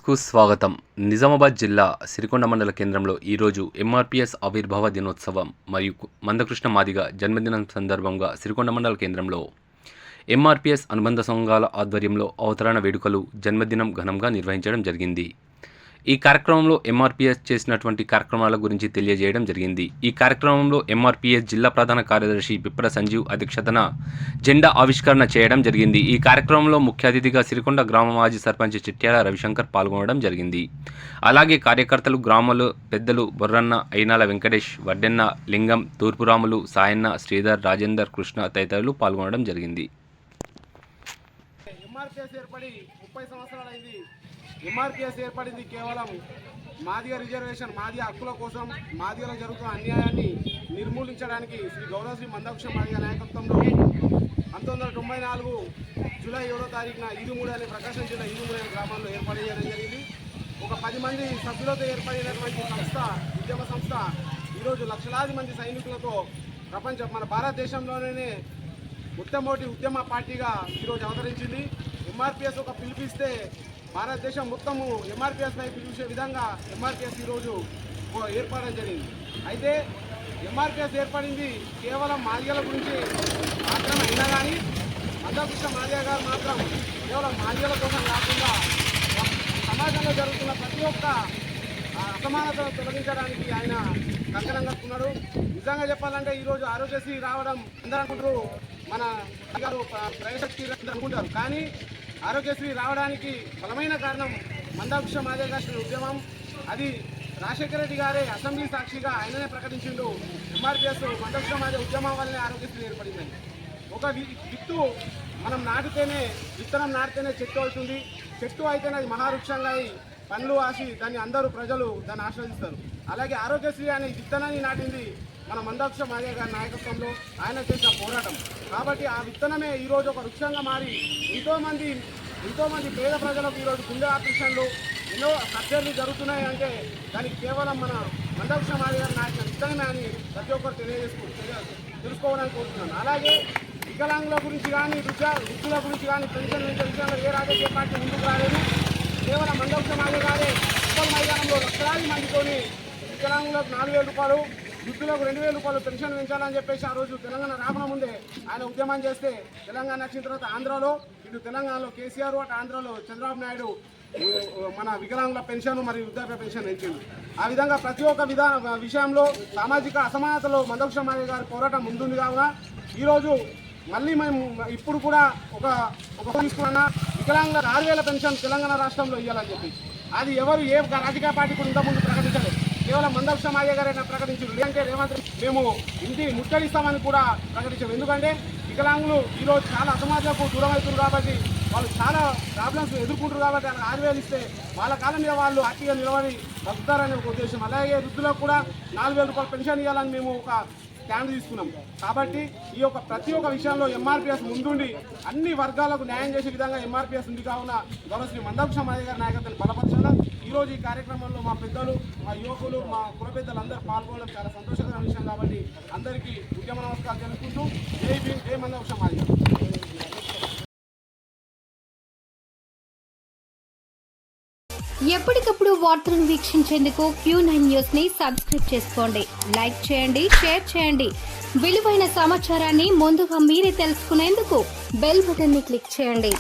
న్యూస్కు స్వాగతం. నిజామాబాద్ జిల్లా సిరికొండ మండల కేంద్రంలో ఈరోజు ఎంఆర్పీఎస్ ఆవిర్భావ దినోత్సవం మరియు మందకృష్ణ మాదిగ జన్మదినం సందర్భంగా సిరికొండ మండల కేంద్రంలో ఎంఆర్పీఎస్ అనుబంధ సంఘాల ఆధ్వర్యంలో అవతరణ వేడుకలు జన్మదినం ఘనంగా నిర్వహించడం జరిగింది. ఈ కార్యక్రమంలో ఎంఆర్పీఎస్ చేసినటువంటి కార్యక్రమాల గురించి తెలియజేయడం జరిగింది. ఈ కార్యక్రమంలో ఎంఆర్పీఎస్ జిల్లా ప్రధాన కార్యదర్శి పిప్పర సంజీవ్ అధ్యక్షతన జెండా ఆవిష్కరణ చేయడం జరిగింది. ఈ కార్యక్రమంలో ముఖ్య అతిథిగా సిరికొండ గ్రామ మాజీ సర్పంచ్ చిట్యాల రవిశంకర్ పాల్గొనడం జరిగింది. అలాగే కార్యకర్తలు, గ్రామాలు పెద్దలు బొర్రన్న, అయినాల వెంకటేష్, వడ్డెన్న, లింగం, తూర్పురాములు, సాయన్న, శ్రీధర్, రాజేందర్, కృష్ణ తదితరులు పాల్గొనడం జరిగింది. ఎంఆర్పీఎస్ ఏర్పడింది కేవలం మాదిగ రిజర్వేషన్, మాదిగ హక్కుల కోసం, మాదిగలో జరుగుతున్న అన్యాయాన్ని నిర్మూలించడానికి శ్రీ గౌరవశ్రీ మందకృష్ణ మాదిగ నాయకత్వంలో 1994 జూలై 7వ తారీఖున ఈదుమూడి అనే ప్రకాశం జిల్లా ఈదుమూడి అనే గ్రామంలో ఏర్పాటు చేయడం జరిగింది. ఒక 10 మంది సభ్యులతో ఏర్పడినటువంటి ఉద్యమ సంస్థ ఈరోజు లక్షలాది మంది సైనికులతో మన భారతదేశంలోనే మొట్టమొదటి ఉద్యమ పార్టీగా ఈరోజు అవతరించింది. ఎంఆర్పీఎస్ ఒక పిలిపిస్తే భారతదేశం మొత్తము ఎంఆర్పీఎస్పై పిలిచే విధంగా ఎంఆర్పీఎస్ ఈరోజు ఏర్పడడం జరిగింది. అయితే ఎంఆర్పీఎస్ ఏర్పడింది కేవలం మాదిగల గురించి మాత్రమే అయినా కానీ మందకృష్ణ మాదిగ గారు మాత్రం కేవలం మాదిగల కోసం కాకుండా సమాజంలో జరుగుతున్న ప్రతి ఒక్క అసమానతను తొలగించడానికి ఆయన కంకణం కట్టుకున్నాడు. నిజంగా చెప్పాలంటే ఈరోజు ఆరోగ్యశ్రీ రావడం అందరూ అనుకుంటారు, మన గారు ప్రైవేట్ అనుకుంటారు, కానీ ఆరోగ్యశ్రీ రావడానికి బలమైన కారణం మందకృష్ణ మాదిగ గారి ఉద్యమం. అది రాజశేఖర రెడ్డి గారే అసెంబ్లీ సాక్షిగా ఆయననే ప్రకటించిండు, ఎంఆర్పీఎస్ మందకృష్ణ మాదిగ ఉద్యమం వల్లనే ఆరోగ్యశ్రీ ఏర్పడిందని. ఒక విత్తు మనం నాటితేనే, విత్తనం నాటితేనే చెట్టు అవుతుంది, చెట్టు అయితేనే అది మహావృక్షంగా అయి పండ్లు ఆసి దాన్ని అందరూ ప్రజలు దాన్ని ఆస్వాదిస్తారు. అలాగే ఆరోగ్యశ్రీ అనే విత్తనాన్ని నాటింది మన మందకృష్ణ మాదిగ గారి నాయకత్వంలో ఆయన చేసిన పోరాటం. కాబట్టి ఆ విత్తనమే ఈరోజు ఒక వృక్షంగా మారి ఎంతోమంది పేద ప్రజలకు ఈరోజు గుండె ఆపరేషన్లు, ఎన్నో సర్జరీలు జరుగుతున్నాయి అంటే దానికి కేవలం మన మందకృష్ణ మాదిగ గారి నాయకుల విత్తనమే అని ప్రతి ఒక్కరు తెలుసుకోవాలని కోరుతున్నాను. అలాగే వికలాంగుల గురించి కానీ, వృద్ధుల గురించి కానీ, పెన్షన్ విషయంలో ఏ రాజకీయ పార్టీ ముందుకు రాలేదు. కేవలం మందకృష్ణ మాదిగ గారే ఉప్పల్ మైదానంలో లక్షలాది మందితోని వికలాంగులకు 4,000 రూపాయలు, వృద్ధులకు 2,000 రూపాయలు పెన్షన్ పెంచాలని చెప్పేసి ఆ రోజు తెలంగాణ రాకముందే ముందే ఆయన ఉద్యమం చేస్తే, తెలంగాణ వచ్చిన తర్వాత ఆంధ్రాలో, ఇటు తెలంగాణలో కేసీఆర్, అటు ఆంధ్రాలో చంద్రబాబు నాయుడు మన వికలాంగుల పెన్షన్ మరియు వృద్ధాప్య పెన్షన్ పెంచింది. ఆ విధంగా ప్రతి ఒక్క విషయంలో సామాజిక అసమానతలో మందకృష్ణ మాదిగ గారి పోరాటం ముందుంది. కావున ఈరోజు మళ్ళీ మేము ఇప్పుడు కూడా ఒక తీసుకున్న వికలాంగుల 6,000 పెన్షన్ తెలంగాణ రాష్ట్రంలో ఇవ్వాలని చెప్పి అది ఎవరు ఏ రాజకీయ పార్టీ కూడా ఇంతకుముందు ప్రకటించలేదు, కేవలం మందకృష్ణ మాదిగ గారైనా ప్రకటించారు. లేదంటే రేవంత్ మేము ఇంటి ముట్టడిస్తామని కూడా ప్రకటించారు. ఎందుకంటే వికలాంగులు ఈరోజు చాలా అసమాజకు దూరం అవుతున్నారు కాబట్టి, వాళ్ళు చాలా ప్రాబ్లమ్స్ ఎదుర్కొంటారు కాబట్టి వాళ్ళకి 6,000 ఇస్తే వాళ్ళ కాలం మీద వాళ్ళు హ్యాపీగా నిలబడి బతుకుతారనే ఒక ఉద్దేశం. అలాగే వృద్ధులకు కూడా 4,000 రూపాయలు పెన్షన్ ఇవ్వాలని మేము ఒక స్టాండ్ తీసుకున్నాం. కాబట్టి ఈ యొక్క ప్రతి ఒక్క విషయంలో ఎంఆర్పీఎస్ ముందుండి అన్ని వర్గాలకు న్యాయం చేసే విధంగా ఎంఆర్పీఎస్ ఉంది. కావున గౌరవశ్రీ మందకృష్ణ మాదిగ గారి నాయకత్వాన్ని బలపరచడం, ఈరోజు ఈ కార్యక్రమంలో మా పెద్దలు, మా యువకులు, మా కుల పెద్దలు అందరూ పాల్గొనడం చాలా సంతోషకరమైన విషయం. కాబట్టి అందరికీ ఉద్యమ నమస్కారాలు తెలుపుకుంటూ జై భీమ్, జై మందకృష్ణ మాదిగ. ఎప్పటికప్పుడు వార్తలను వీక్షించేందుకు Q9 న్యూస్ ని సబ్స్క్రైబ్ చేసుకోండి, లైక్ చేయండి, షేర్ చేయండి. విలువైన సమాచారాన్ని ముందుగా మీరే తెలుసుకునేందుకు బెల్ బటన్ ని క్లిక్ చేయండి.